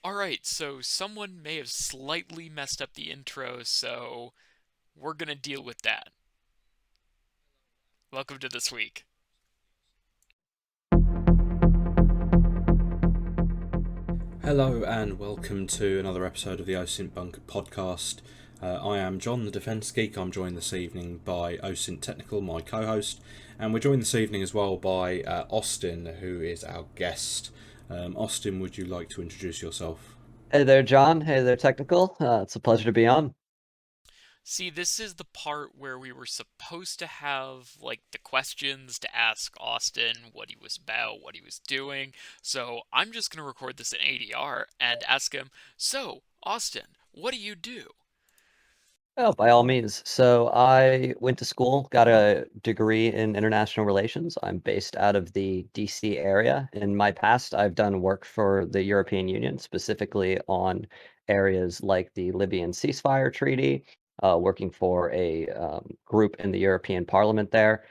Alright, so someone may have slightly messed up the intro, so we're gonna deal with that. Welcome to This Week. Hello and welcome to another episode of the Osinttechnical podcast. I am John, the Defence Geek. I'm joined this evening by Osinttechnical, my co-host, and we're joined this evening as well by Austin, who is our guest. Austin, would you like to introduce yourself? Hey there, John. Hey there, Technical. It's a pleasure to be on. See, this is the part where we were supposed to have, like, the questions to ask Austin what he was about, what he was doing, so I'm just gonna record this in ADR and ask him, so, Austin, what do you do? Oh, by all means. So I went to school, got a degree in international relations. I'm based out of the DC area. In my past, I've done work for the European Union, specifically on areas like the Libyan ceasefire treaty, working for a group in the European Parliament there.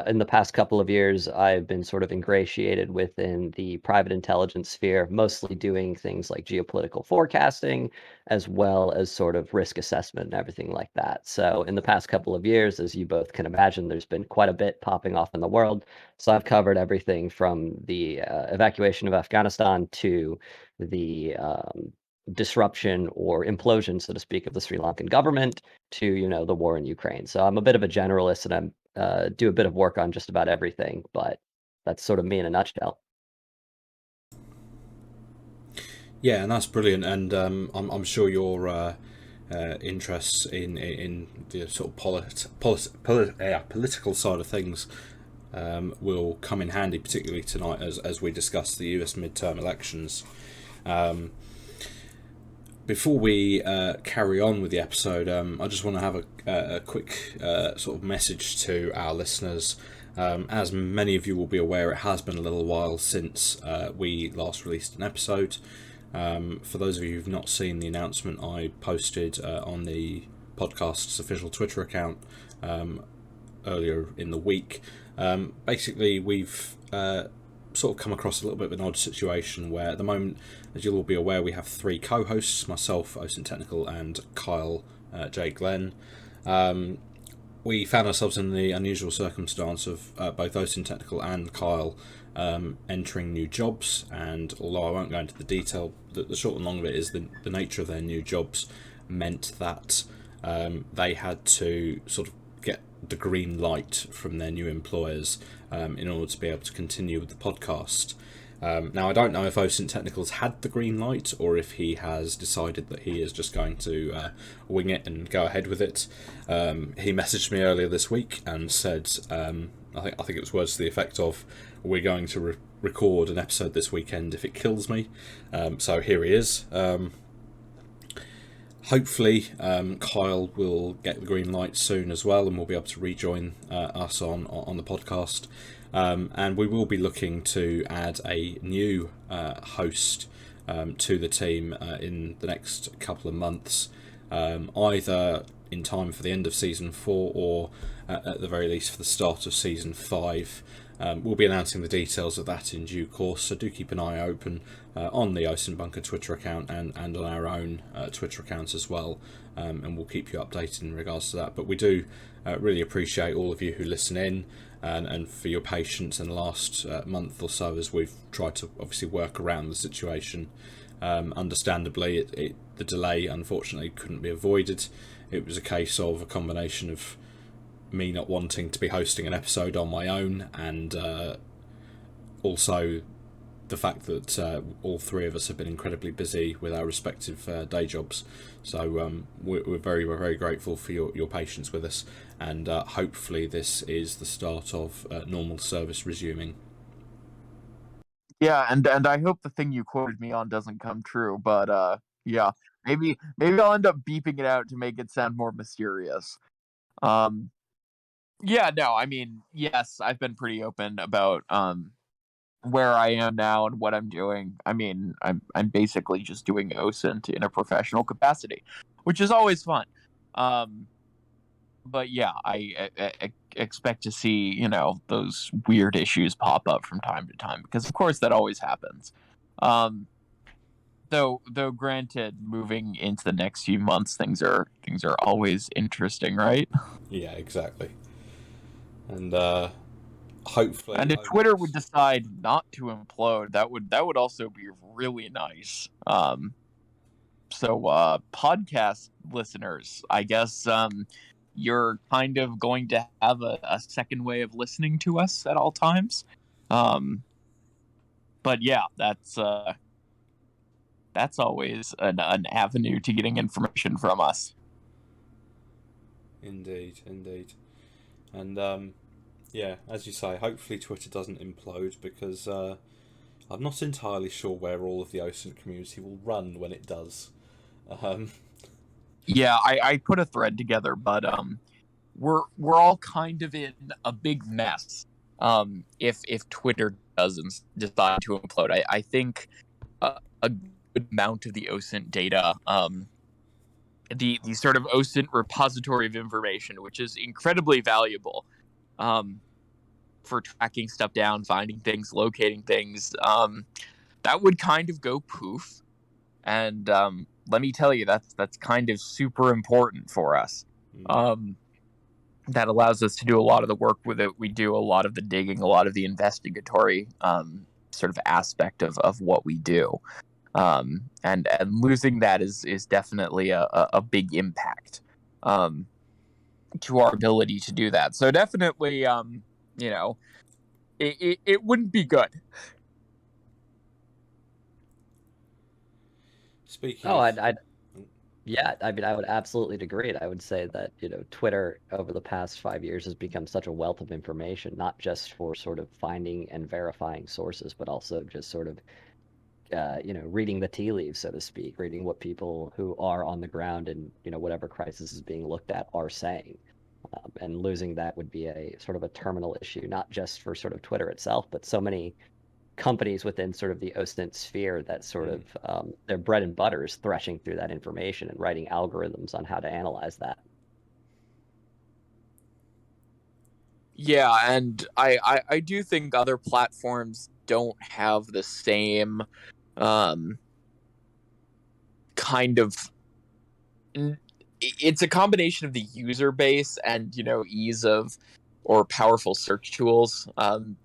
In the past couple of years, I've been sort of ingratiated within the private intelligence sphere, mostly doing things like geopolitical forecasting, as well as sort of risk assessment and everything like that. So in the past couple of years, as you both can imagine, there's been quite a bit popping off in the world. So I've covered everything from the evacuation of Afghanistan to the disruption or implosion, so to speak, of the Sri Lankan government to, the war in Ukraine. So I'm a bit of a generalist and I'm do a bit of work on just about everything, but that's sort of me in a nutshell. Yeah, and that's brilliant. And I'm sure your interests in the sort of political side of things will come in handy, particularly tonight as we discuss the US midterm elections. Um, Before we carry on with the episode, I just want to have a quick sort of message to our listeners. As many of you will be aware, it has been a little while since we last released an episode. For those of you who've not seen the announcement I posted on the podcast's official Twitter account earlier in the week, basically we've sort of come across a little bit of an odd situation where at the moment, as you'll all be aware, we have three co-hosts, myself, Osinttechnical, and Kyle J. Glenn. We found ourselves in the unusual circumstance of both Osinttechnical and Kyle entering new jobs, and although I won't go into the detail, the short and long of it is the nature of their new jobs meant that they had to sort of get the green light from their new employers in order to be able to continue with the podcast. Now, I don't know if Osinttechnical's had the green light or if he has decided that he is just going to wing it and go ahead with it. He messaged me earlier this week and said, I think it was words to the effect of, "We're going to record an episode this weekend if it kills me." So here he is. Hopefully, Kyle will get the green light soon as well, and we'll be able to rejoin us on the podcast. And we will be looking to add a new host to the team in the next couple of months, either in time for the end of season 4 or at the very least for the start of season 5. We'll be announcing the details of that in due course, so do keep an eye open on the Osin Bunker Twitter account and on our own Twitter accounts as well, and we'll keep you updated in regards to that. But we do really appreciate all of you who listen in and for your patience in the last month or so as we've tried to obviously work around the situation. Understandably, the delay unfortunately couldn't be avoided. It was a case of a combination of me not wanting to be hosting an episode on my own, and also the fact that all three of us have been incredibly busy with our respective day jobs. So we're very grateful for your patience with us, and hopefully this is the start of normal service resuming. Yeah, and I hope the thing you quoted me on doesn't come true, but yeah, maybe I'll end up beeping it out to make it sound more mysterious. Um, yeah, no, I mean, yes, I've been pretty open about where I am now and what I'm doing. I mean, I'm basically just doing OSINT in a professional capacity, which is always fun. Um, but yeah, I expect to see, those weird issues pop up from time to time because of course that always happens. Um, Though granted, moving into the next few months, things are always interesting, right? Yeah, exactly. And hopefully And if over the Twitter would next. decide not to implode, that would also be really nice. So podcast listeners, I guess you're kind of going to have a second way of listening to us at all times. Um, but yeah, that's always an avenue to getting information from us. Indeed, indeed. And yeah, as you say, hopefully Twitter doesn't implode because I'm not entirely sure where all of the Osint community will run when it does. Um, Yeah, I put a thread together, but we're all kind of in a big mess. If Twitter doesn't decide to implode, I think a good amount of the OSINT data, the sort of OSINT repository of information, which is incredibly valuable, um, for tracking stuff down, finding things, locating things, that would kind of go poof. And let me tell you, that's kind of super important for us. Um, that allows us to do a lot of the work with it. We do a lot of the digging, a lot of the investigatory sort of aspect of what we do. And losing that is definitely a big impact to our ability to do that. So definitely, you know, it wouldn't be good. Speaking Oh, of. I'd yeah, I mean, I would absolutely agree. I would say that, Twitter over the past 5 years has become such a wealth of information, not just for sort of finding and verifying sources, but also just sort of, reading the tea leaves, so to speak, reading what people who are on the ground and, whatever crisis is being looked at are saying. And losing that would be a sort of a terminal issue, not just for sort of Twitter itself, but so many companies within sort of the OSINT sphere that sort of their bread and butter is threshing through that information and writing algorithms on how to analyze that. Yeah, and I do think other platforms don't have the same um, kind of. It's a combination of the user base and ease of or powerful search tools,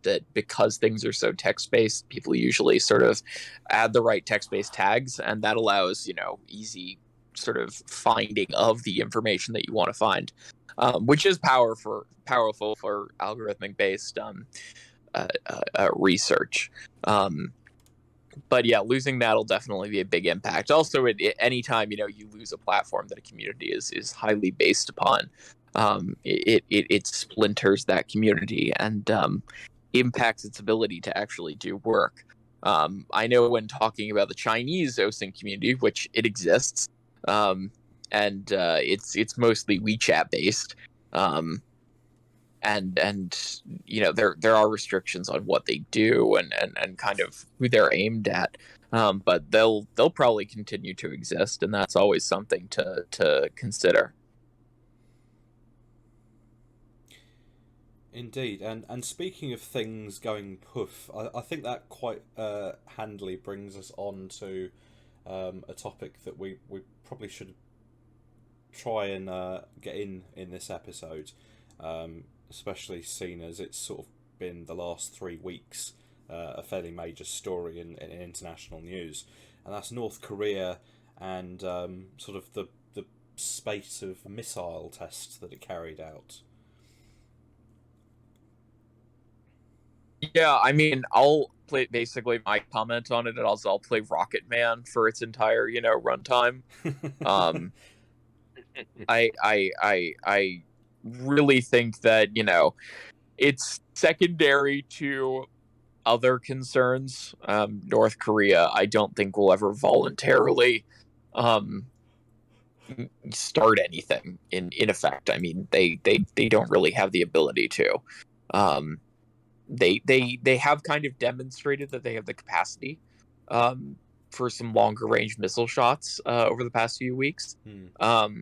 that because things are so text based, people usually sort of add the right text based tags, and that allows easy sort of finding of the information that you want to find, which is powerful for algorithmic based research. But yeah, losing that'll definitely be a big impact. Also, anytime you lose a platform that a community is highly based upon, it splinters that community and impacts its ability to actually do work. I know when talking about the Chinese OSINT community, which it exists, um, and it's mostly WeChat based. And there are restrictions on what they do and kind of who they're aimed at, but they'll probably continue to exist, and that's always something to consider. Indeed, and speaking of things going poof, I think that quite handily brings us on to a topic that we probably should try and get in this episode, especially seeing as it's sort of been the last 3 weeks a fairly major story in international news, and that's North Korea and sort of the spate of missile tests that it carried out. Yeah, I mean, I'll play basically my comment on it, and also I'll play Rocket Man for its entire runtime. Um, I really think that it's secondary to other concerns. North Korea, I don't think will ever voluntarily um, start anything in effect. I mean, they don't really have the ability to. Um, they have kind of demonstrated that they have the capacity um, for some longer range missile shots over the past few weeks. Hmm.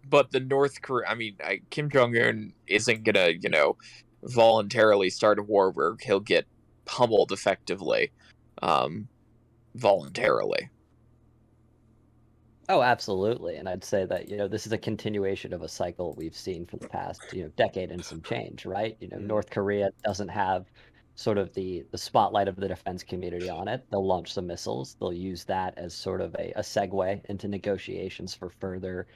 But the North Korea, I mean, Kim Jong Un isn't gonna voluntarily start a war where he'll get pummeled effectively. Um, voluntarily. Oh, absolutely. And I'd say that, this is a continuation of a cycle we've seen for the past, decade and some change, right? North Korea doesn't have sort of the spotlight of the defense community on it. They'll launch some missiles. They'll use that as sort of a segue into negotiations for further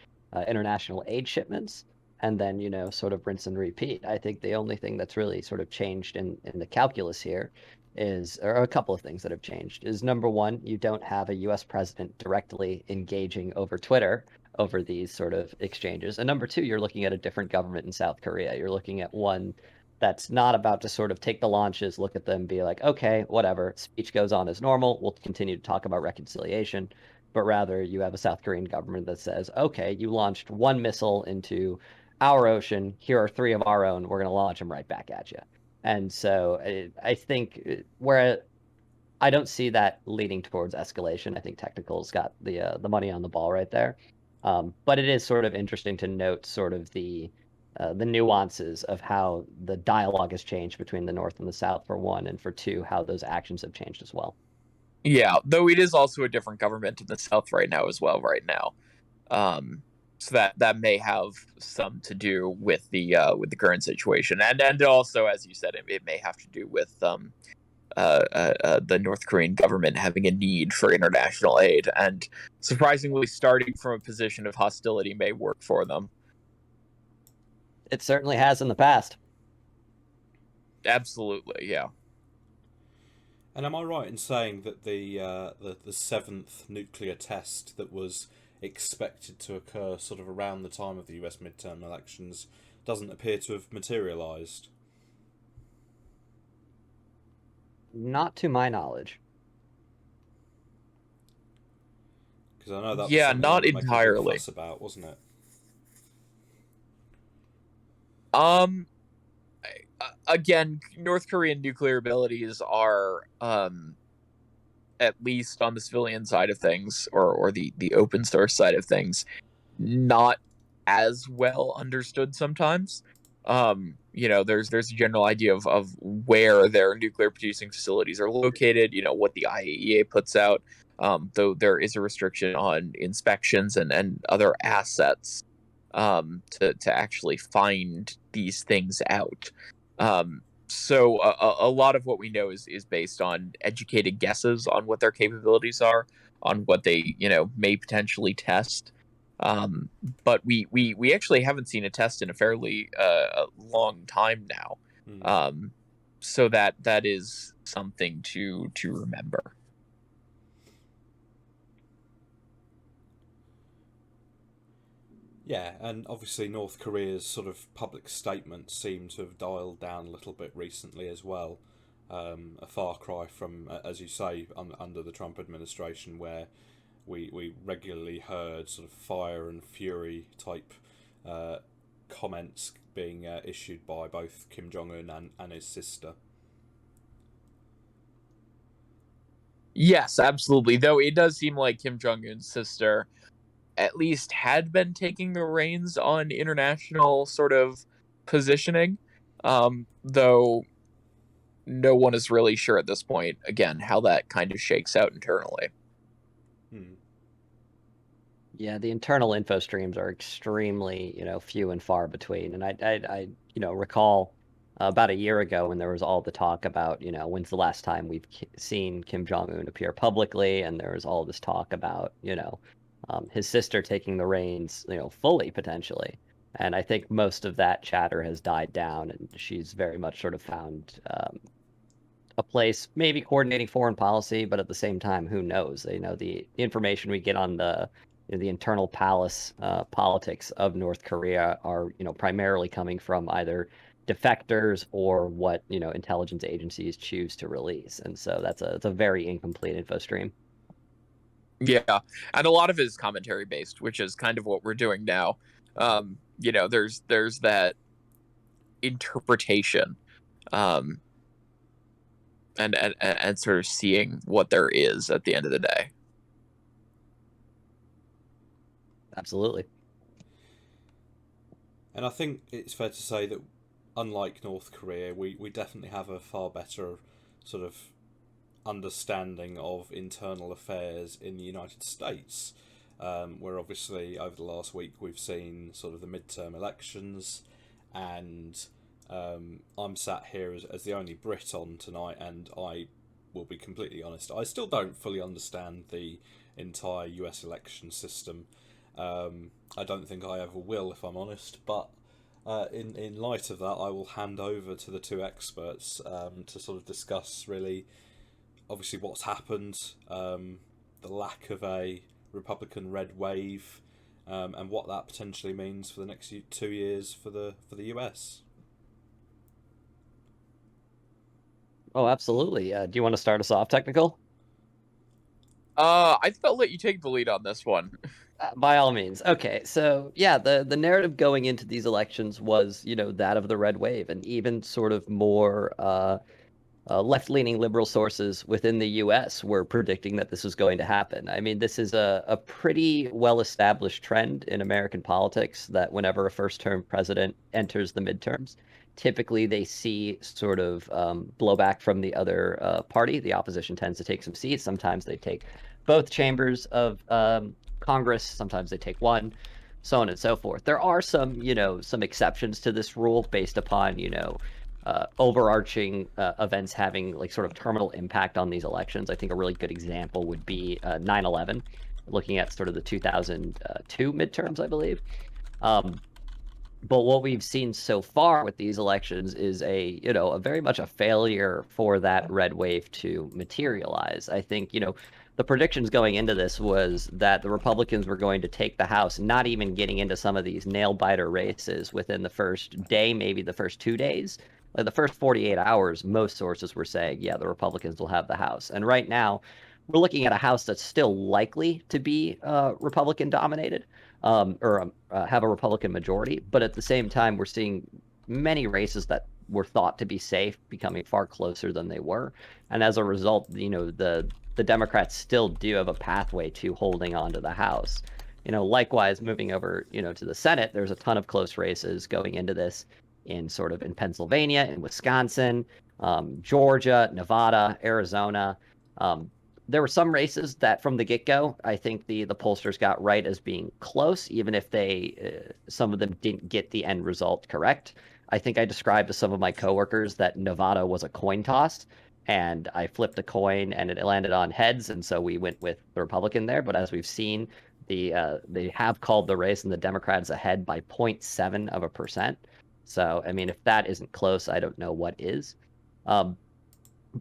international aid shipments. And then, sort of rinse and repeat. I think the only thing that's really sort of changed in the calculus here or a couple of things that have changed is number one, you don't have a US president directly engaging over Twitter over these sort of exchanges. And number two, you're looking at a different government in South Korea. You're looking at one that's not about to sort of take the launches, look at them, be like, okay, whatever, speech goes on as normal. We'll continue to talk about reconciliation. But rather, you have a South Korean government that says, okay, you launched one missile into our ocean. Here are three of our own. We're going to launch them right back at you. And so I think where I don't see that leading towards escalation. I think Technical's got the money on the ball right there. But it is sort of interesting to note sort of the nuances of how the dialogue has changed between the North and the South, for one, and for two, how those actions have changed as well. Yeah, though it is also a different government in the South right now as well. Right now, so that may have some to do with the current situation, and also, as you said, it may have to do with the North Korean government having a need for international aid, and surprisingly, starting from a position of hostility may work for them. It certainly has in the past. Absolutely, yeah. And am I right in saying that the seventh nuclear test that was expected to occur sort of around the time of the US midterm elections doesn't appear to have materialised? Not to my knowledge. Because I know that was Yeah, something they not were making a big entirely. fuss about, wasn't it? Again, North Korean nuclear abilities are at least on the civilian side of things, or the open source side of things, not as well understood sometimes. There's a general idea of where their nuclear producing facilities are located. What the IAEA puts out. Though there is a restriction on inspections and other assets to actually find these things out. So a lot of what we know is based on educated guesses on what their capabilities are, on what they may potentially test. Um, but we actually haven't seen a test in a fairly long time now. Um, so that is something to remember. Yeah, and obviously North Korea's sort of public statements seem to have dialed down a little bit recently as well. A far cry from, as you say, under the Trump administration, where we regularly heard sort of fire and fury type comments being issued by both Kim Jong Un and his sister. Yes, absolutely. Though it does seem like Kim Jong Un's sister at least had been taking the reins on international sort of positioning, though no one is really sure at this point, again, how that kind of shakes out internally. Yeah, the internal info streams are extremely, few and far between. And I recall about a year ago when there was all the talk about, when's the last time we've seen Kim Jong-un appear publicly, and there was all this talk about, his sister taking the reins, fully potentially. And I think most of that chatter has died down, and she's very much sort of found a place, maybe coordinating foreign policy, but at the same time, who knows? The information we get on the internal palace politics of North Korea are, primarily coming from either defectors or what, intelligence agencies choose to release. And so it's a very incomplete info stream. Yeah, and a lot of it is commentary based, which is kind of what we're doing now. There's that interpretation, um, and sort of seeing what there is at the end of the day. Absolutely. And I think it's fair to say that, unlike North Korea, we definitely have a far better sort of understanding of internal affairs in the United States, where obviously over the last week we've seen sort of the midterm elections, and I'm sat here as the only Brit on tonight, and I will be completely honest, I still don't fully understand the entire US election system. I don't think I ever will, if I'm honest, but in light of that, I will hand over to the two experts to sort of discuss really, obviously, what's happened, the lack of a Republican red wave, and what that potentially means for the next 2 years for the US. Oh, absolutely. Do you want to start us off, technical? I think I'll let you take the lead on this one. By all means. Okay, so yeah, the narrative going into these elections was, that of the red wave, and even sort of more left-leaning liberal sources within the U.S. were predicting that this was going to happen. I mean, this is a pretty well-established trend in American politics that whenever a first-term president enters the midterms, typically they see sort of blowback from the other party. The opposition tends to take some seats. Sometimes they take both chambers of Congress. Sometimes they take one, so on and so forth. There are some exceptions to this rule based upon, overarching events having like sort of terminal impact on these elections. I think a really good example would be 9/11, looking at sort of the 2002 midterms, I believe. But what we've seen so far with these elections is a very much a failure for that red wave to materialize. I think, the predictions going into this was that the Republicans were going to take the House, not even getting into some of these nail biter races within the first day, maybe the first 2 days. Like the first 48 hours, most sources were saying, yeah, the Republicans will have the House. And right now, we're looking at a House that's still likely to be Republican dominated, or have a Republican majority. But at the same time, we're seeing many races that were thought to be safe becoming far closer than they were. And as a result, the Democrats still do have a pathway to holding on to the House. Likewise, moving over, to the Senate, there's a ton of close races going into this in Pennsylvania, in Wisconsin, Georgia, Nevada, Arizona. There were some races that from the get-go, I think the pollsters got right as being close, even if some of them didn't get the end result correct. I think I described to some of my coworkers that Nevada was a coin toss, and I flipped a coin and it landed on heads, and so we went with the Republican there. But as we've seen, they have called the race, and the Democrats ahead by 0.7%. So, I mean, if that isn't close, I don't know what is. But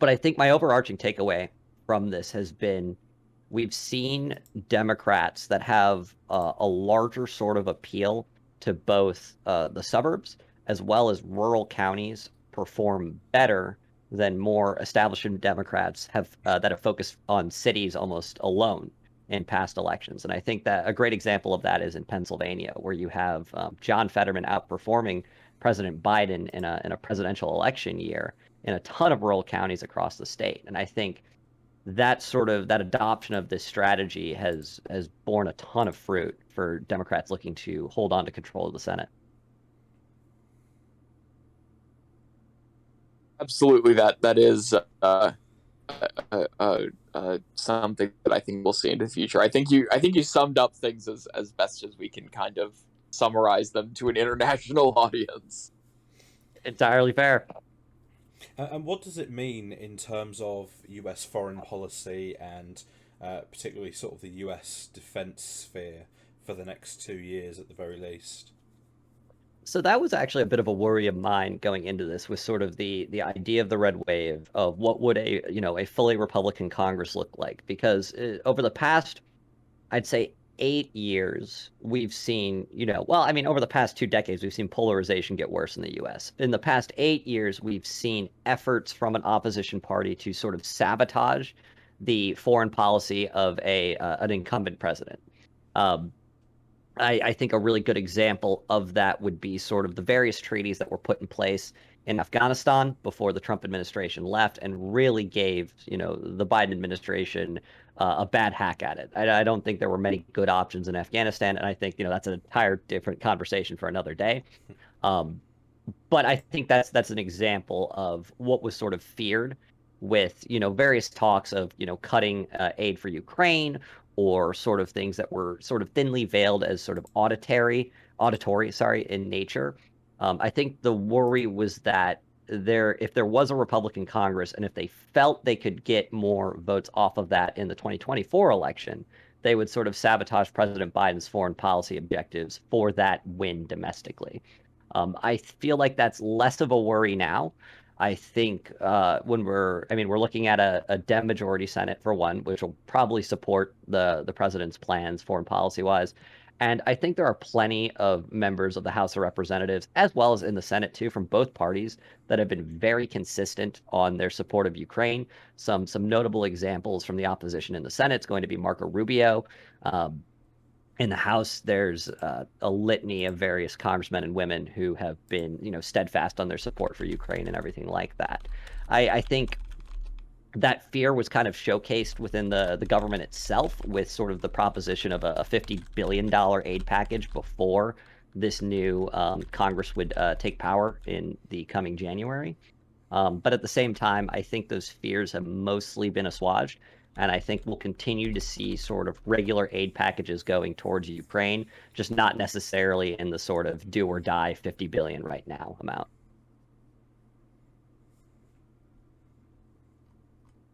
I think my overarching takeaway from this has been we've seen Democrats that have a larger sort of appeal to both the suburbs as well as rural counties perform better than more establishment Democrats that have focused on cities almost alone in past elections. And I think that a great example of that is in Pennsylvania, where you have John Fetterman outperforming President Biden in a presidential election year in a ton of rural counties across the state. And I think that adoption of this strategy has borne a ton of fruit for Democrats looking to hold on to control of the Senate. Absolutely, that is something that I think we'll see into the future. I think you summed up things as best as we can kind of summarize them to an international audience. Entirely fair. And what does it mean in terms of US foreign policy and particularly sort of the US defense sphere for the next 2 years at the very least? So that was actually a bit of a worry of mine going into this, with sort of the idea of the red wave of what would a fully Republican Congress look like, because over the past, I'd say, 8 years, we've seen, well, I mean, over the past 2 decades, we've seen polarization get worse in the US. In the past 8 years, we've seen efforts from an opposition party to sort of sabotage the foreign policy of an incumbent president. Um, I think a really good example of that would be sort of the various treaties that were put in place in Afghanistan before the Trump administration left, and really gave, the Biden administration a bad hack at it. I don't think there were many good options in Afghanistan, and I think, that's an entire different conversation for another day. But I think that's an example of what was sort of feared with, various talks of, cutting aid for Ukraine, or sort of things that were sort of thinly veiled as sort of auditory, sorry, in nature. I think the worry was that if there was a Republican Congress, and if they felt they could get more votes off of that in the 2024 election, they would sort of sabotage President Biden's foreign policy objectives for that win domestically. I feel like that's less of a worry now. I think we're looking at a Dem majority Senate for one, which will probably support the president's plans foreign policy wise. And I think there are plenty of members of the House of Representatives, as well as in the Senate too, from both parties that have been very consistent on their support of Ukraine. Some notable examples from the opposition in the Senate is going to be Marco Rubio. Um, in the House, there's a litany of various congressmen and women who have been, steadfast on their support for Ukraine and everything like that. I think that fear was kind of showcased within the government itself, with sort of the proposition of a $50 billion aid package before this new Congress would take power in the coming January. But at the same time, I think those fears have mostly been assuaged. And I think we'll continue to see sort of regular aid packages going towards Ukraine, just not necessarily in the sort of do or die 50 billion right now amount.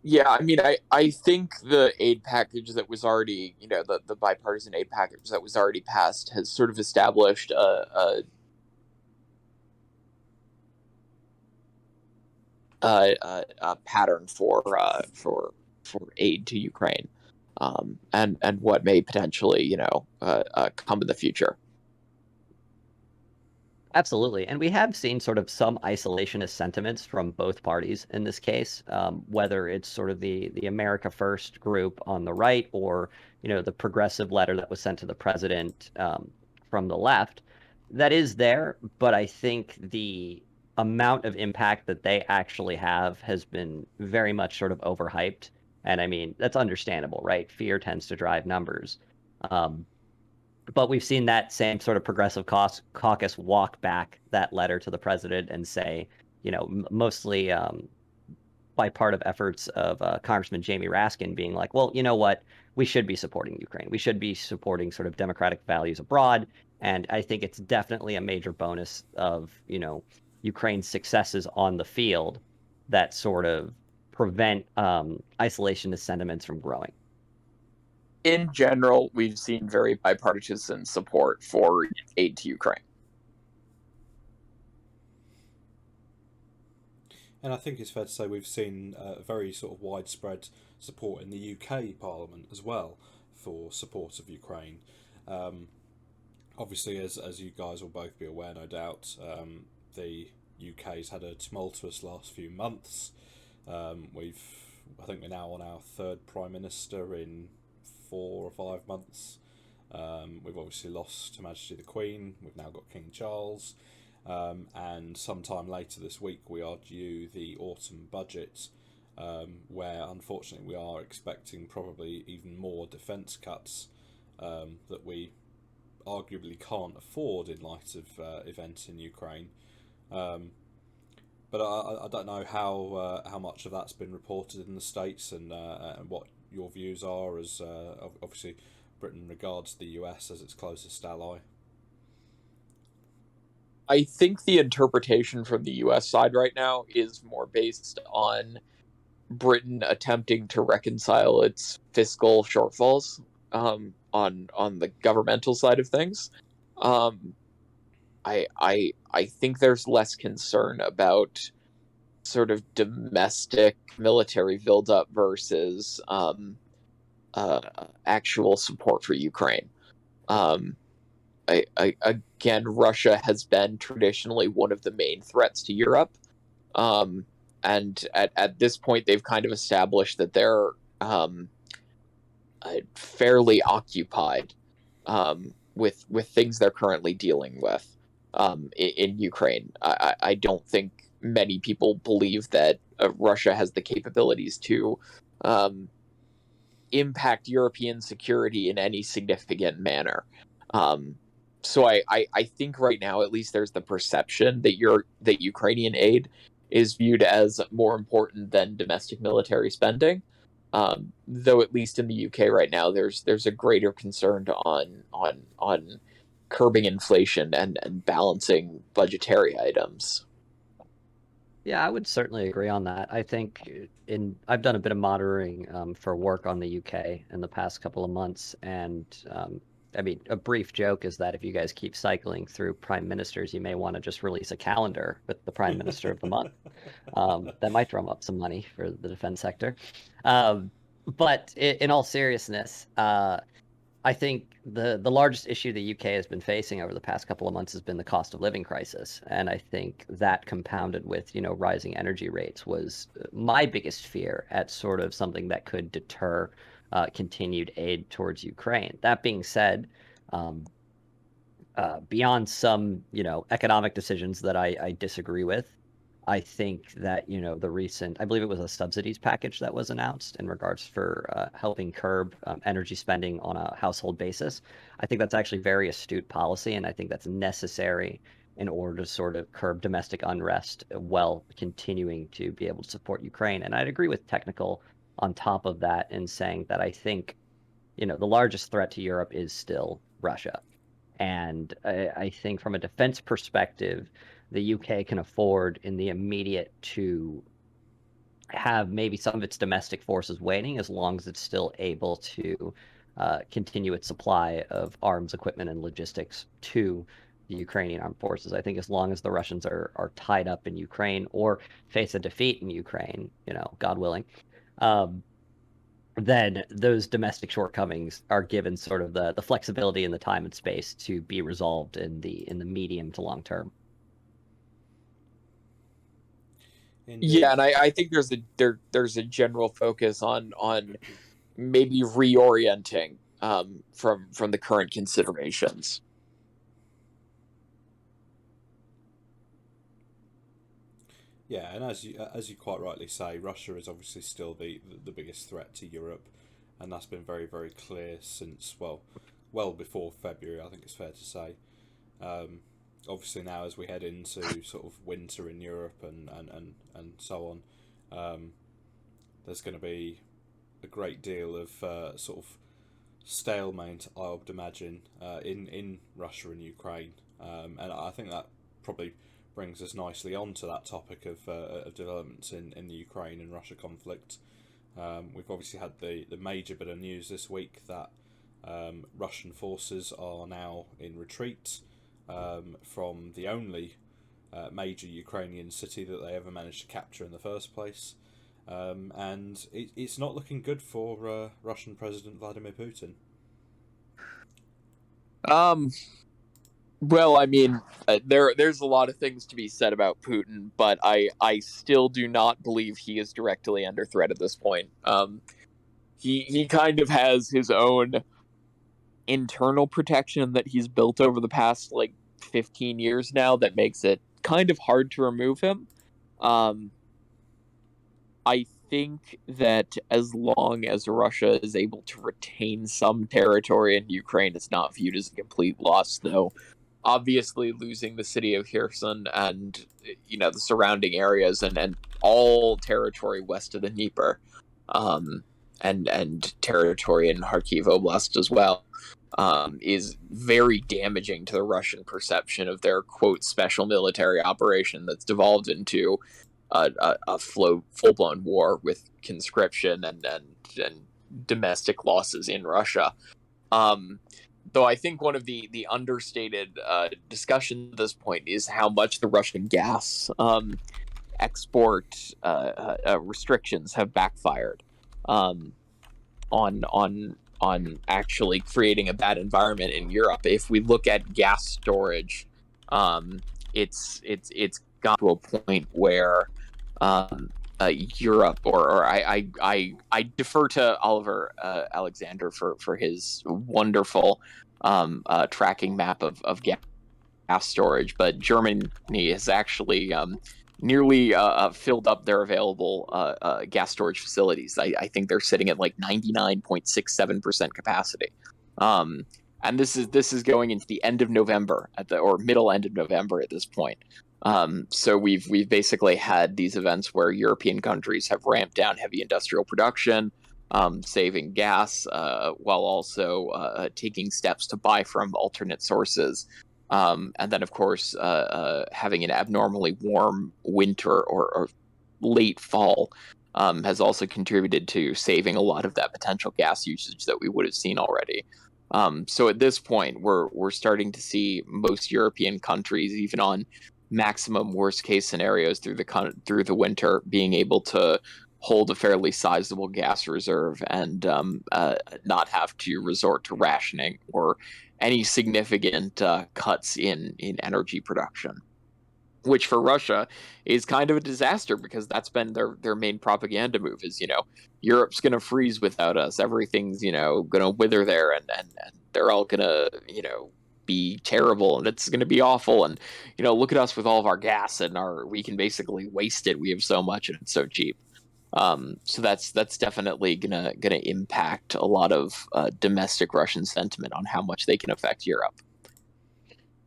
Yeah, I mean, I think the aid package that was already, the bipartisan aid package that was already passed has sort of established a pattern for aid to Ukraine, and what may potentially, come in the future. Absolutely. And we have seen sort of some isolationist sentiments from both parties in this case, whether it's sort of the America First group on the right, or, the progressive letter that was sent to the president from the left. That is there, but I think the amount of impact that they actually have has been very much sort of overhyped. And I mean, that's understandable, right? Fear tends to drive numbers. Um, but we've seen that same sort of progressive caucus walk back that letter to the president and say, mostly by part of efforts of Congressman Jamie Raskin being like, well, you know what? We should be supporting Ukraine. We should be supporting sort of democratic values abroad. And I think it's definitely a major bonus of, Ukraine's successes on the field that sort of prevent isolationist sentiments from growing. In general, we've seen very bipartisan support for aid to Ukraine. And I think it's fair to say we've seen very sort of widespread support in the UK Parliament as well for support of Ukraine. Obviously, as you guys will both be aware, no doubt, the UK's had a tumultuous last few months. I think we're now on our third Prime Minister in 4 or 5 months. We've obviously lost Her Majesty the Queen. We've now got King Charles. And sometime later this week we are due the autumn budget, where unfortunately we are expecting probably even more defence cuts that we arguably can't afford in light of events in Ukraine. But I don't know how much of that's been reported in the States, and what your views are, as obviously Britain regards the US as its closest ally. I think the interpretation from the US side right now is more based on Britain attempting to reconcile its fiscal shortfalls on the governmental side of things. I think there's less concern about sort of domestic military buildup versus actual support for Ukraine. Again, Russia has been traditionally one of the main threats to Europe, and at this point, they've kind of established that they're fairly occupied with things they're currently dealing with in Ukraine. I don't think many people believe that Russia has the capabilities to impact European security in any significant manner. So I think right now, at least, there's the perception that Ukrainian aid is viewed as more important than domestic military spending. Though at least in the UK right now, there's a greater concern on curbing inflation and balancing budgetary items. Yeah, I would certainly agree on that. I think I've done a bit of monitoring for work on the UK in the past couple of months, and I mean, a brief joke is that if you guys keep cycling through prime ministers, you may want to just release a calendar with the prime minister of the month. That might drum up some money for the defense sector. Um, but in all seriousness, I think the largest issue the UK has been facing over the past couple of months has been the cost of living crisis, and I think that compounded with rising energy rates was my biggest fear at sort of something that could deter continued aid towards Ukraine. That being said, um, beyond some economic decisions that I disagree with, I think that the recent, I believe it was a subsidies package that was announced in regards for helping curb energy spending on a household basis. I think that's actually very astute policy, and I think that's necessary in order to sort of curb domestic unrest while continuing to be able to support Ukraine. And I'd agree with Technical on top of that in saying that I think the largest threat to Europe is still Russia. And I think from a defense perspective, the UK can afford in the immediate to have maybe some of its domestic forces waiting as long as it's still able to continue its supply of arms, equipment, and logistics to the Ukrainian armed forces. I think as long as the Russians are tied up in Ukraine or face a defeat in Ukraine, God willing, um, then those domestic shortcomings are given sort of the flexibility and the time and space to be resolved in the medium to long term. Indeed. Yeah, and I think there's a general focus on maybe reorienting from the current considerations. Yeah, and as you quite rightly say, Russia is obviously still the biggest threat to Europe, and that's been very very clear since well before February. I think it's fair to say. Um, Obviously now as we head into sort of winter in Europe and so on, there's going to be a great deal of sort of stalemate, I would imagine, in Russia and Ukraine, and I think that probably brings us nicely on to that topic of developments in the Ukraine and Russia conflict. We've obviously had the major bit of news this week that Russian forces are now in retreat from the only major Ukrainian city that they ever managed to capture in the first place. And it's not looking good for Russian President Vladimir Putin. Well, I mean, there's a lot of things to be said about Putin, but I still do not believe he is directly under threat at this point. He kind of has his own internal protection that he's built over the past 15 years now that makes it kind of hard to remove him. I think that as long as Russia is able to retain some territory in Ukraine, it's not viewed as a complete loss, though. Obviously, losing the city of Kherson and the surrounding areas and all territory west of the Dnieper, and territory in Kharkiv Oblast as well, is very damaging to the Russian perception of their quote special military operation that's devolved into a full-blown war with conscription and domestic losses in Russia. Though I think one of the understated discussions at this point is how much the Russian gas export restrictions have backfired on actually creating a bad environment in Europe. If we look at gas storage, it's got to a point where Europe, or I defer to Oliver Alexander for his wonderful tracking map of gas storage, but Germany has actually nearly filled up their available gas storage facilities. I think they're sitting at 99.67% capacity. And this is going into the end of November or middle end of November at this point. So we've basically had these events where European countries have ramped down heavy industrial production, saving gas, while also taking steps to buy from alternate sources. And then, of course, having an abnormally warm winter or late fall has also contributed to saving a lot of that potential gas usage that we would have seen already. So at this point, we're starting to see most European countries, even on maximum worst case scenarios through the winter, being able to hold a fairly sizable gas reserve and not have to resort to rationing or any significant cuts in energy production, which for Russia is kind of a disaster because that's been their main propaganda move is, Europe's going to freeze without us. Everything's, going to wither there and they're all going to, be terrible and it's going to be awful. And, look at us with all of our gas and we can basically waste it. We have so much and it's so cheap. So that's definitely gonna impact a lot of domestic Russian sentiment on how much they can affect Europe.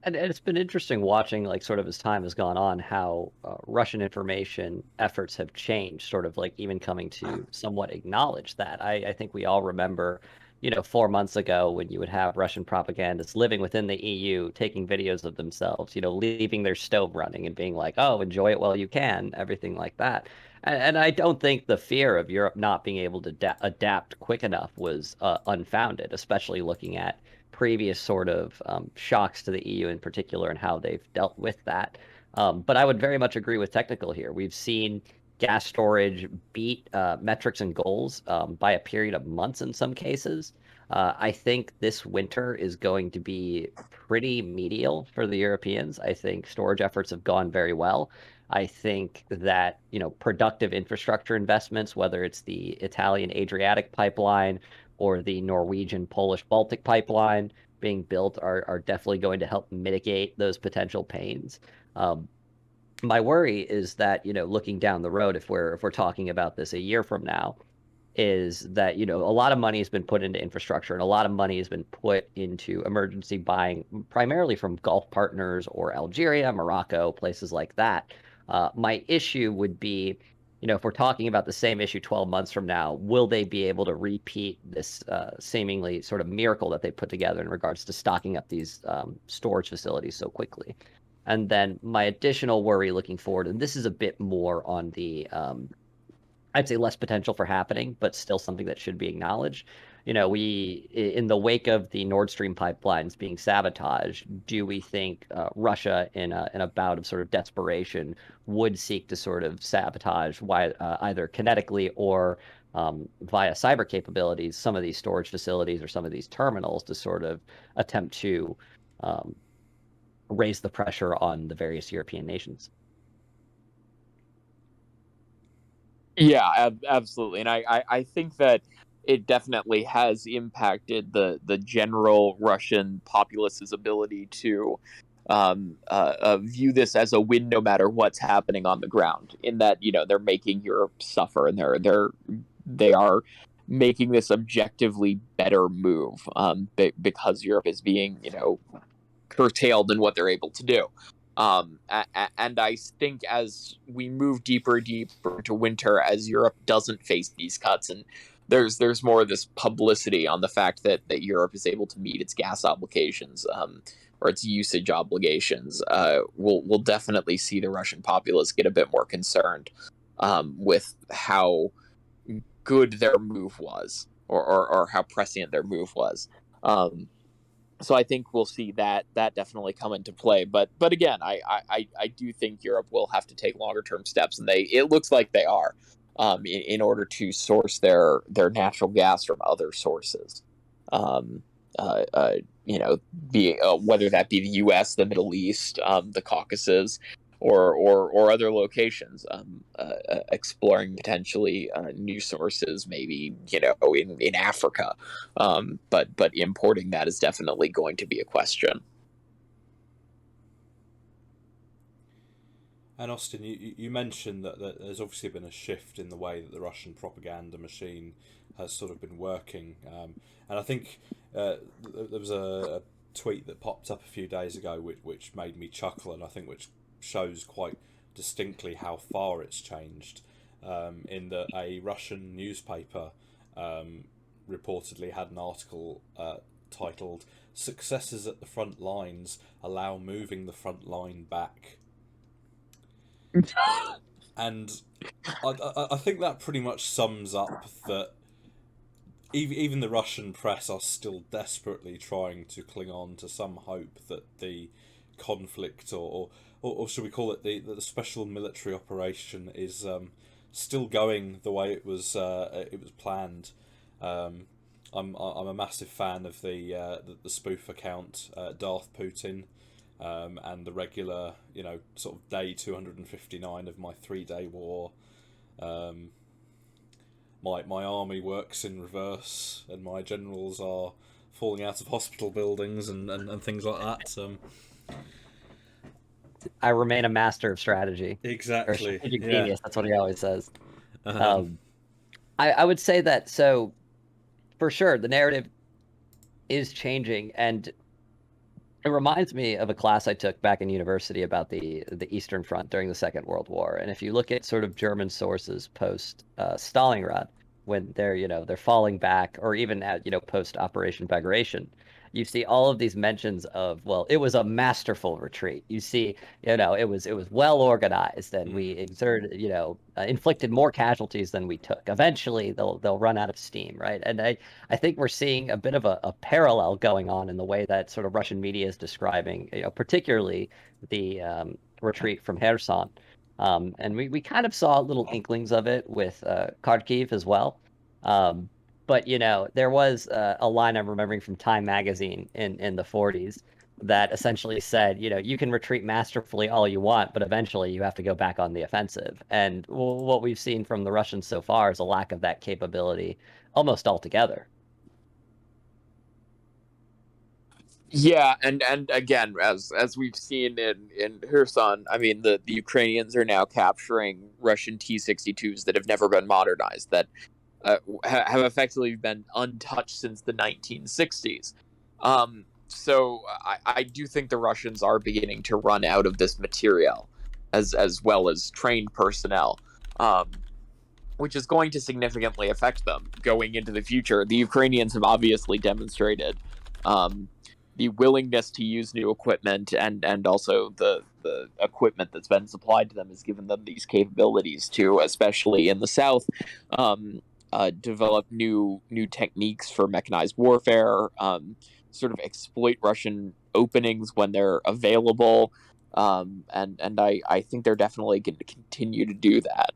And it's been interesting watching, like, sort of as time has gone on, how Russian information efforts have changed, sort of like even coming to somewhat acknowledge that. I think we all remember, 4 months ago when you would have Russian propagandists living within the EU taking videos of themselves, leaving their stove running and being like, oh, enjoy it while you can, everything like that. And I don't think the fear of Europe not being able to adapt quick enough was unfounded, especially looking at previous sort of shocks to the EU in particular and how they've dealt with that. But I would very much agree with technical here. We've seen gas storage beat metrics and goals by a period of months in some cases. I think this winter is going to be pretty medial for the Europeans. I think storage efforts have gone very well. I think that, productive infrastructure investments, whether it's the Italian Adriatic pipeline or the Norwegian Polish Baltic pipeline being built, are definitely going to help mitigate those potential pains. My worry is that, looking down the road, if we're talking about this a year from now, is that, a lot of money has been put into infrastructure and a lot of money has been put into emergency buying, primarily from Gulf partners or Algeria, Morocco, places like that. My issue would be, if we're talking about the same issue 12 months from now, will they be able to repeat this seemingly sort of miracle that they put together in regards to stocking up these storage facilities so quickly? And then my additional worry looking forward, and this is a bit more on the I'd say less potential for happening, but still something that should be acknowledged. We, in the wake of the Nord Stream pipelines being sabotaged, do we think Russia, in a bout of sort of desperation, would seek to sort of sabotage either kinetically or via cyber capabilities some of these storage facilities or some of these terminals to sort of attempt to um, raise the pressure on the various European nations? Yeah, absolutely, and I think that it definitely has impacted the general Russian populace's ability to view this as a win no matter what's happening on the ground. In that, they're making Europe suffer, and they are making this objectively better move, because Europe is being, curtailed in what they're able to do. And I think as we move deeper and deeper into winter, as Europe doesn't face these cuts, and there's more of this publicity on the fact that Europe is able to meet its gas obligations, or its usage obligations, we'll definitely see the Russian populace get a bit more concerned with how good their move was, or how prescient their move was. So I think we'll see that definitely come into play. But again, I do think Europe will have to take longer term steps, and it looks like they are, in order to source their natural gas from other sources. Um, uh, uh, be whether that be the U.S., the Middle East, the Caucasus, or other locations, exploring potentially new sources, maybe, in Africa, but importing that is definitely going to be a question. And Austin, you mentioned that there's obviously been a shift in the way that the Russian propaganda machine has sort of been working, and I think there was a tweet that popped up a few days ago which made me chuckle, and I think which shows quite distinctly how far it's changed. In that a Russian newspaper reportedly had an article titled "Successes at the Front Lines Allow Moving the Front Line Back," and I think that pretty much sums up that even the Russian press are still desperately trying to cling on to some hope that the conflict, or should we call it the special military operation, is still going the way it was planned. I'm a massive fan of the spoof account Darth Putin, and the regular sort of day 259 of my 3-day war. My army works in reverse, and my generals are falling out of hospital buildings and things like that. I remain a master of strategy or Exactly. strategic Yeah. genius. That's what he always says. Um, Um, I would say that, so for sure the narrative is changing, and it reminds me of a class I took back in university about the Eastern Front during the Second World War. And if you look at sort of German sources post Stalingrad, when they're falling back, or even at post Operation Bagration, you see all of these mentions of, well, it was a masterful retreat. You see, it was well organized, and we exerted, inflicted more casualties than we took. Eventually, they'll run out of steam, right? And I think we're seeing a bit of a parallel going on in the way that sort of Russian media is describing, particularly the retreat from Kherson. And we kind of saw little inklings of it with Kharkiv as well. Um, but there was a line I'm remembering from Time magazine in the 40s that essentially said, you can retreat masterfully all you want, but eventually you have to go back on the offensive. And what we've seen from the Russians so far is a lack of that capability almost altogether. Yeah, and again, as we've seen in Kherson, I mean, the Ukrainians are now capturing Russian T-62s that have never been modernized, that have effectively been untouched since the 1960s. So I do think the Russians are beginning to run out of this material, as well as trained personnel, which is going to significantly affect them going into the future. The Ukrainians have obviously demonstrated um, the willingness to use new equipment, and also the equipment that's been supplied to them has given them these capabilities to, especially in the south, um, develop new techniques for mechanized warfare, sort of exploit Russian openings when they're available, and I think they're definitely going to continue to do that.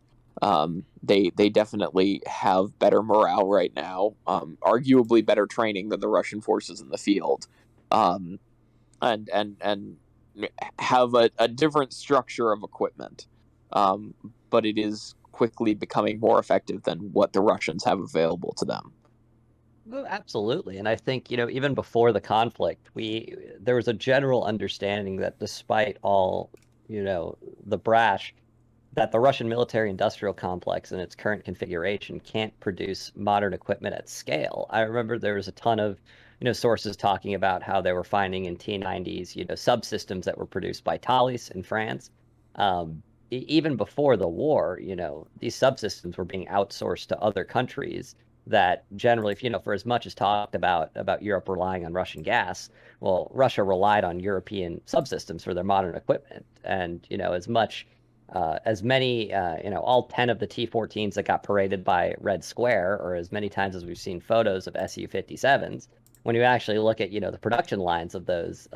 They definitely have better morale right now, arguably better training than the Russian forces in the field, um, and have a different structure of equipment, um, but it is quickly becoming more effective than what the Russians have available to them. Well, absolutely. And I think, even before the conflict, there was a general understanding that despite all, the brash, that the Russian military industrial complex in its current configuration can't produce modern equipment at scale. I remember there was a ton of, sources talking about how they were finding in T-90s, subsystems that were produced by Thales in France. Even before the war, these subsystems were being outsourced to other countries that generally, for as much as talked about Europe relying on Russian gas, well, Russia relied on European subsystems for their modern equipment. And, as many, all 10 of the T-14s that got paraded by Red Square, or as many times as we've seen photos of Su-57s, when you actually look at, the production lines of those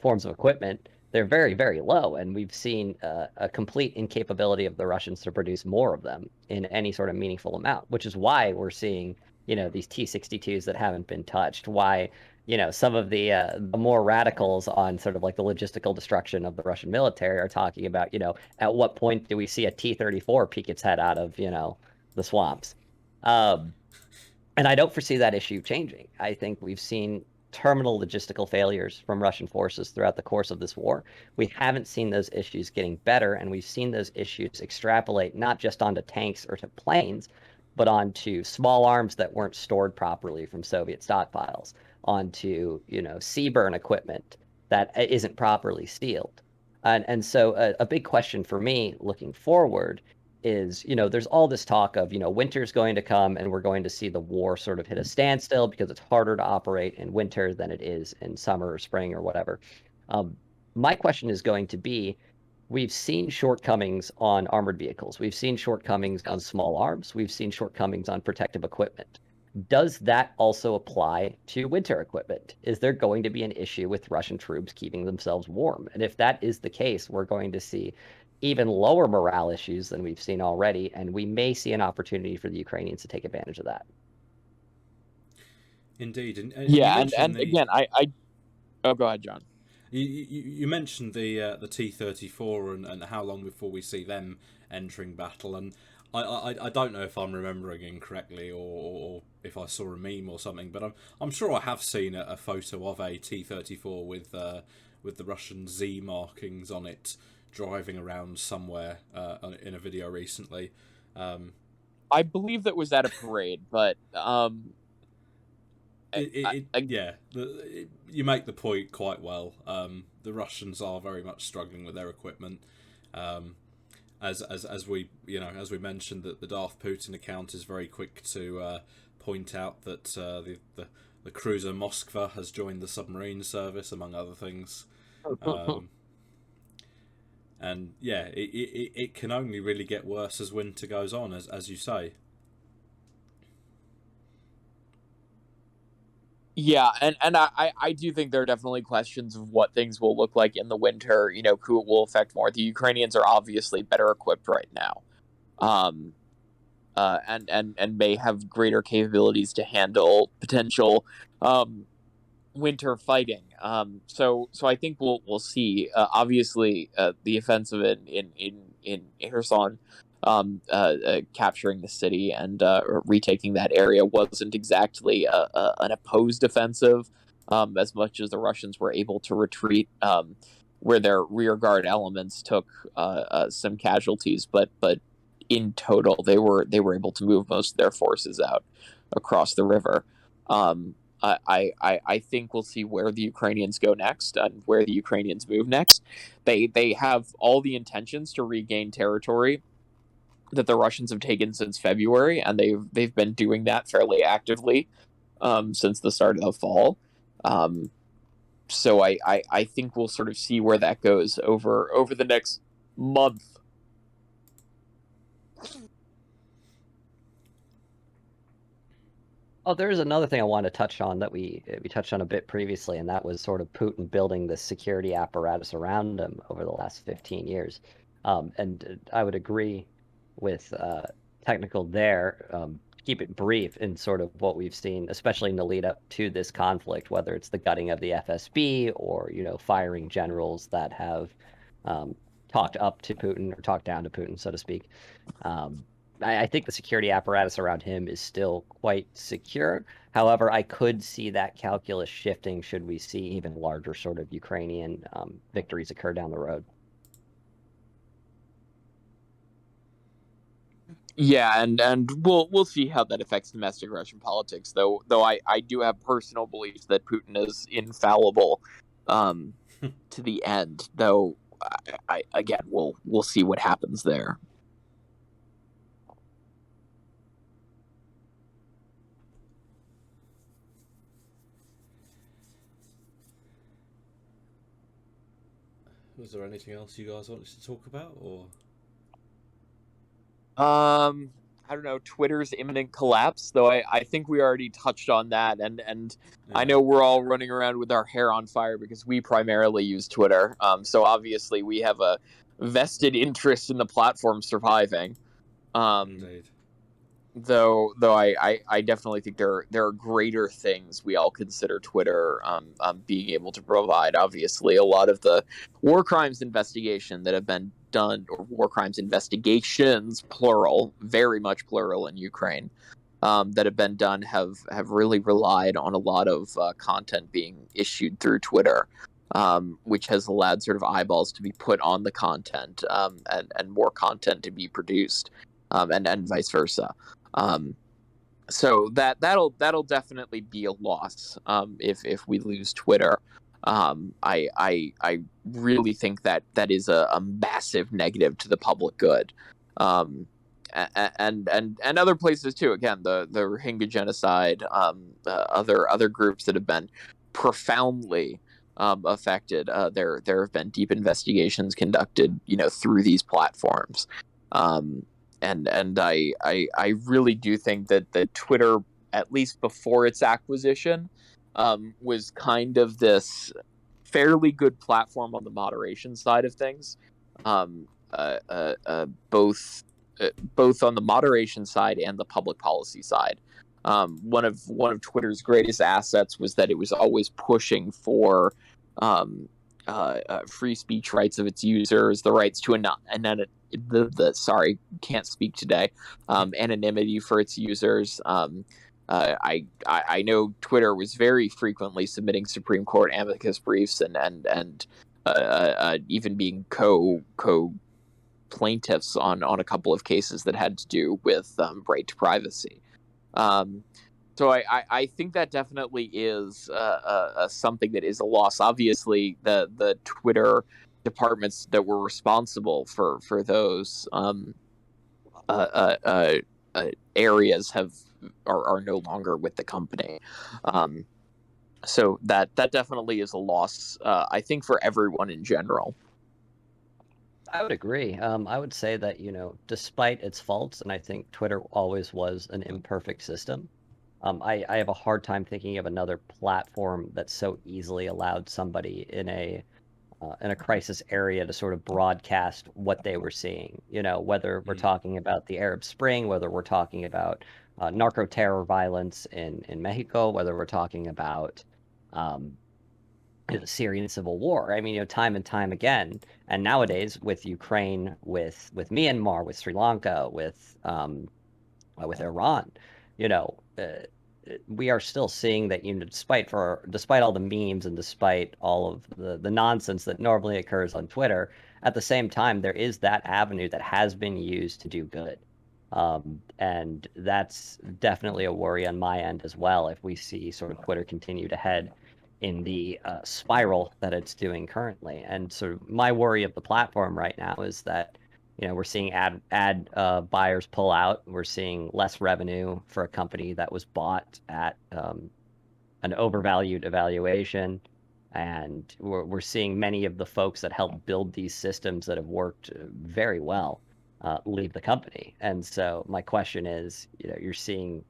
forms of equipment, they're very, very low. And we've seen a complete incapability of the Russians to produce more of them in any sort of meaningful amount, which is why we're seeing, these T-62s that haven't been touched, why, some of the more radicals on sort of like the logistical destruction of the Russian military are talking about, at what point do we see a T-34 peek its head out of, the swamps? Um, and I don't foresee that issue changing. I think we've seen terminal logistical failures from Russian forces throughout the course of this war. We haven't seen those issues getting better, and we've seen those issues extrapolate not just onto tanks or to planes, but onto small arms that weren't stored properly from Soviet stockpiles, onto, seaburn equipment that isn't properly sealed. And so a big question for me looking forward is, there's all this talk of, winter's going to come and we're going to see the war sort of hit a standstill because it's harder to operate in winter than it is in summer or spring or whatever. My question is going to be, we've seen shortcomings on armored vehicles. We've seen shortcomings on small arms. We've seen shortcomings on protective equipment. Does that also apply to winter equipment? Is there going to be an issue with Russian troops keeping themselves warm? And if that is the case, we're going to see even lower morale issues than we've seen already, and we may see an opportunity for the Ukrainians to take advantage of that. Indeed, and you Yeah, mentioned and the again, oh, go ahead, John. you mentioned the T-34 and how long before we see them entering battle, and I don't know if I'm remembering incorrectly or if I saw a meme or something, but I'm sure I have seen a photo of a T-34 with the Russian Z markings on it driving around somewhere in a video recently. I believe that was at a parade, but Yeah, you make the point quite well. The Russians are very much struggling with their equipment. As we mentioned, that the Darth Putin account is very quick to point out that the cruiser Moskva has joined the submarine service, among other things. And yeah, it can only really get worse as winter goes on, as you say. Yeah, and I do think there are definitely questions of what things will look like in the winter. Who it will affect more. The Ukrainians are obviously better equipped right now, and may have greater capabilities to handle potential winter fighting. So I think we'll see. Obviously, the offensive in Kherson, capturing the city and retaking that area wasn't exactly an opposed offensive, as much as the Russians were able to retreat, where their rear guard elements took some casualties, but in total they were able to move most of their forces out across the river. I think we'll see where the Ukrainians go next and where the Ukrainians move next. They have all the intentions to regain territory that the Russians have taken since February, and they've been doing that fairly actively since the start of the fall. So I think we'll sort of see where that goes over the next month. Oh, there's another thing I want to touch on that we touched on a bit previously, and that was sort of Putin building the security apparatus around him over the last 15 years. And I would agree with technical there. Keep it brief in sort of what we've seen, especially in the lead up to this conflict, whether it's the gutting of the FSB or firing generals that have talked up to Putin or talked down to Putin, so to speak. I think the security apparatus around him is still quite secure. However, I could see that calculus shifting should we see even larger sort of Ukrainian victories occur down the road. Yeah, and we'll see how that affects domestic Russian politics. Though I do have personal beliefs that Putin is infallible to the end. Though I again we'll see what happens there. Was there anything else you guys wanted to talk about, or? I don't know, Twitter's imminent collapse, though I think we already touched on that, and Yeah. I know we're all running around with our hair on fire because we primarily use Twitter. So obviously we have a vested interest in the platform surviving. Indeed. Though I definitely think there are greater things we all consider Twitter being able to provide. Obviously, a lot of the war crimes investigation that have been done, or war crimes investigations, plural, very much plural in Ukraine, that have been done have really relied on a lot of content being issued through Twitter, which has allowed sort of eyeballs to be put on the content, and more content to be produced, and vice versa. So that'll definitely be a loss if we lose Twitter. I really think that is a massive negative to the public good. And other places too. Again, the Rohingya genocide, other groups that have been profoundly affected. There have been deep investigations conducted, through these platforms. And I really do think that Twitter, at least before its acquisition, was kind of this fairly good platform on the moderation side of things. Um, uh, uh, uh, both both on the moderation side and the public policy side. One of Twitter's greatest assets was that it was always pushing for free speech rights of its users, the rights to sorry, can't speak today. Anonymity for its users. I know Twitter was very frequently submitting Supreme Court amicus briefs and even being co plaintiffs on a couple of cases that had to do with right to privacy. So I think that definitely is something that is a loss. Obviously, the Twitter departments that were responsible for those areas are no longer with the company. So that definitely is a loss, I think, for everyone in general. I would agree. I would say that, despite its faults, and I think Twitter always was an imperfect system, I have a hard time thinking of another platform that so easily allowed somebody in a crisis area to sort of broadcast what they were seeing. Whether we're talking about the Arab Spring, whether we're talking about narco terror violence in Mexico, whether we're talking about um, the Syrian civil war. I mean, time and time again, and nowadays with Ukraine, with Myanmar, with Sri Lanka, with Iran, you know, we are still seeing that, despite all the memes and despite all of the nonsense that normally occurs on Twitter, at the same time, there is that avenue that has been used to do good. And that's definitely a worry on my end as well if we see sort of Twitter continue to head in the spiral that it's doing currently. And sort of my worry of the platform right now is that we're seeing ad buyers pull out. We're seeing less revenue for a company that was bought at an overvalued evaluation, and we're seeing many of the folks that helped build these systems that have worked very well leave the company. And so my question is, you're seeing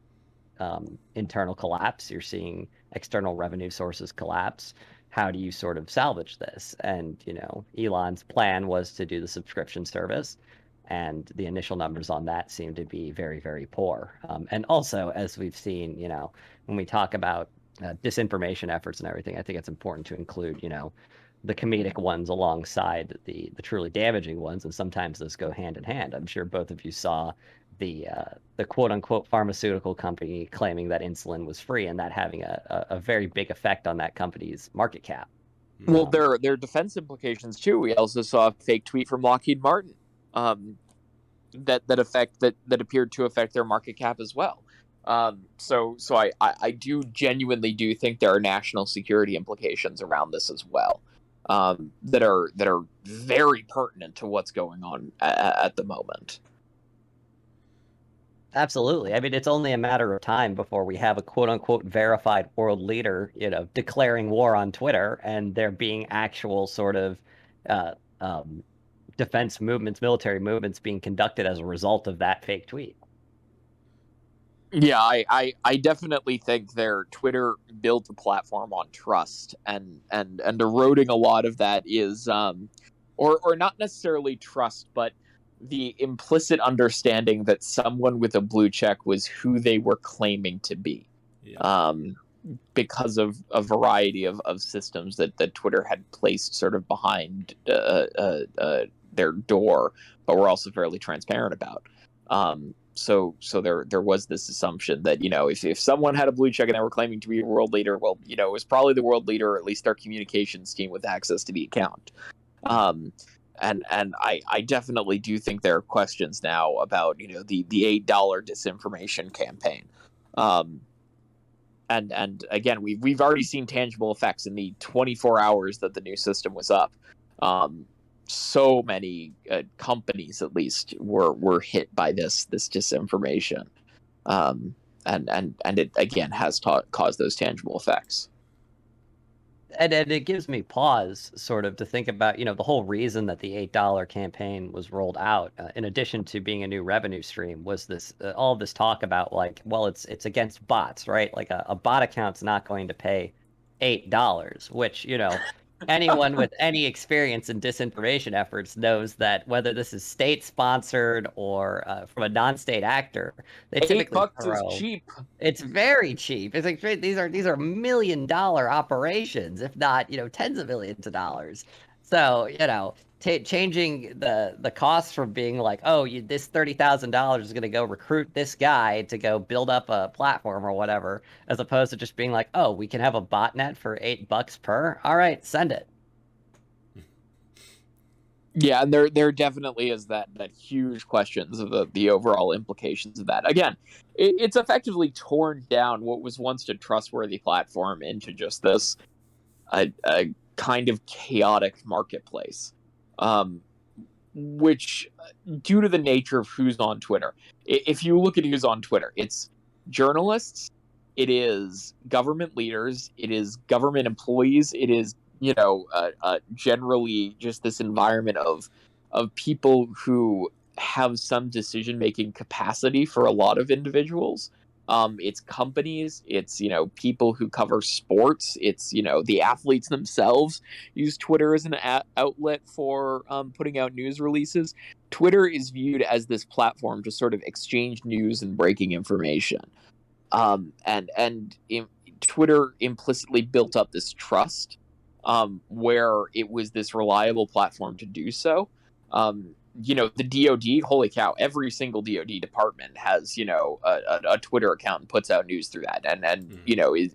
internal collapse, you're seeing external revenue sources collapse. How do you sort of salvage this? And, Elon's plan was to do the subscription service, and the initial numbers on that seem to be very, very poor. And also, as we've seen, when we talk about disinformation efforts and everything, I think it's important to include, the comedic ones alongside the truly damaging ones, and sometimes those go hand in hand. I'm sure both of you saw the quote unquote pharmaceutical company claiming that insulin was free, and that having a very big effect on that company's market cap. Well, there are defense implications too. We also saw a fake tweet from Lockheed Martin that appeared to affect their market cap as well. So I do genuinely do think there are national security implications around this as well, that are very pertinent to what's going on at the moment. Absolutely. I mean, it's only a matter of time before we have a quote unquote verified world leader, declaring war on Twitter, and there being actual sort of uh, um, defense movements, military movements being conducted as a result of that fake tweet. Yeah, I definitely think their Twitter built the platform on trust, and eroding a lot of that is or not necessarily trust, but the implicit understanding that someone with a blue check was who they were claiming to be. Yeah. Because of a variety of systems that Twitter had placed sort of behind their door, but were also fairly transparent about. So there was this assumption that, if someone had a blue check and they were claiming to be a world leader, well, it was probably the world leader, or at least their communications team with access to the account. And I definitely do think there are questions now about, the $8 disinformation campaign. and again, we've already seen tangible effects in the 24 hours that the new system was up. So many companies, at least, were hit by this disinformation, and it again has caused those tangible effects. And it gives me pause, sort of, to think about, the whole reason that the $8 campaign was rolled out, in addition to being a new revenue stream, was this all this talk about, like, well, it's against bots, right? Like a bot account's not going to pay $8, which, anyone with any experience in disinformation efforts knows that whether this is state-sponsored or from a non-state actor, they typically $8 is throw. cheap. It's very cheap. It's like these are $1 million operations, if not, tens of millions of dollars. So, changing the costs from being like, oh, this $30,000 is going to go recruit this guy to go build up a platform or whatever, as opposed to just being like, oh, we can have a botnet for $8 per. All right, send it. Yeah, and there definitely is that huge questions of the overall implications of that. Again, it's effectively torn down what was once a trustworthy platform into just this a kind of chaotic marketplace, which, due to the nature of who's on Twitter, if you look at who's on Twitter, it's journalists, it is government leaders, it is government employees, it is generally just this environment of people who have some decision making capacity for a lot of individuals. It's companies, it's people who cover sports, it's the athletes themselves use Twitter as an outlet for putting out news releases. Twitter is viewed as this platform to sort of exchange news and breaking information. Twitter implicitly built up this trust, where it was this reliable platform to do so. The DoD, holy cow, every single DoD department has a Twitter account and puts out news through that, and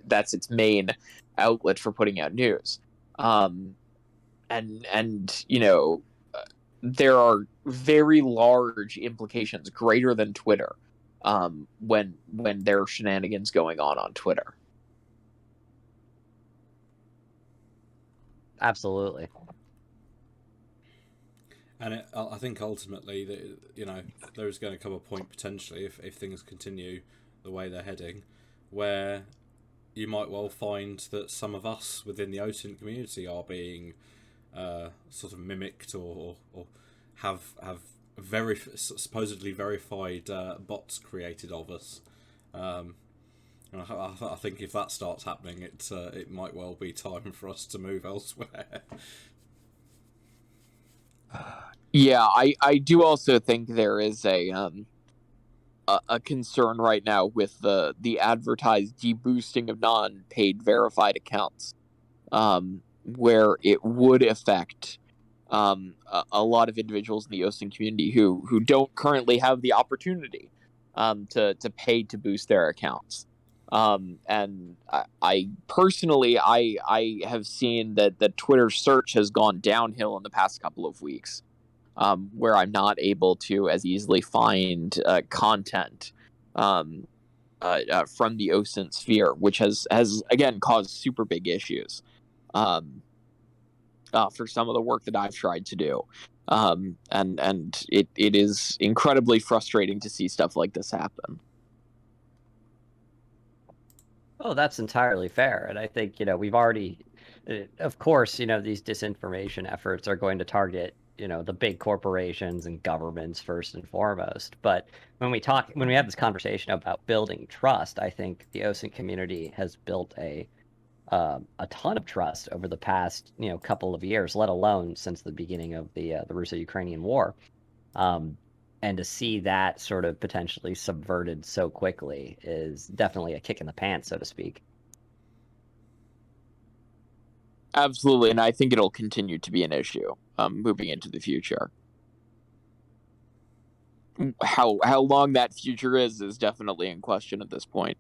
that's its main outlet for putting out news. There are very large implications, greater than Twitter, when there are shenanigans going on Twitter. Absolutely. And I think ultimately that there is going to come a point potentially, if things continue the way they're heading, where you might well find that some of us within the Osint community are being sort of mimicked or have supposedly verified bots created of us. I think if that starts happening, it might well be time for us to move elsewhere. Yeah, I do also think there is a concern right now with the advertised deboosting of non-paid verified accounts, where it would affect a lot of individuals in the Osint community who don't currently have the opportunity to pay to boost their accounts. And I personally, I have seen that Twitter search has gone downhill in the past couple of weeks, where I'm not able to as easily find content from the Osint sphere, which has again caused super big issues for some of the work that I've tried to do. And it is incredibly frustrating to see stuff like this happen. Oh, that's entirely fair. And I think, we've already, of course, these disinformation efforts are going to target, the big corporations and governments first and foremost. But when we have this conversation about building trust, I think the Osint community has built a ton of trust over the past, couple of years, let alone since the beginning of the Russo-Ukrainian war. And to see that sort of potentially subverted so quickly is definitely a kick in the pants, so to speak. Absolutely, and I think it'll continue to be an issue moving into the future. How long that future is definitely in question at this point.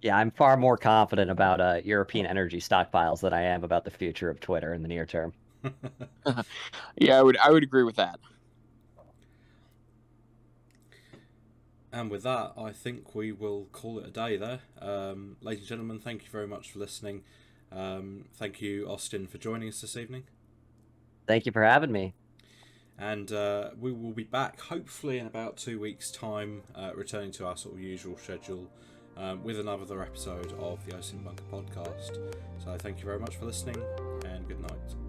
Yeah, I'm far more confident about European energy stockpiles than I am about the future of Twitter in the near term. Yeah, I would agree with that. And with that, I think we will call it a day there. Ladies and gentlemen, thank you very much for listening. Thank you, Austin, for joining us this evening. Thank you for having me. And we will be back hopefully in about 2 weeks' time, returning to our sort of usual schedule with another episode of the Osint podcast. So thank you very much for listening, and good night.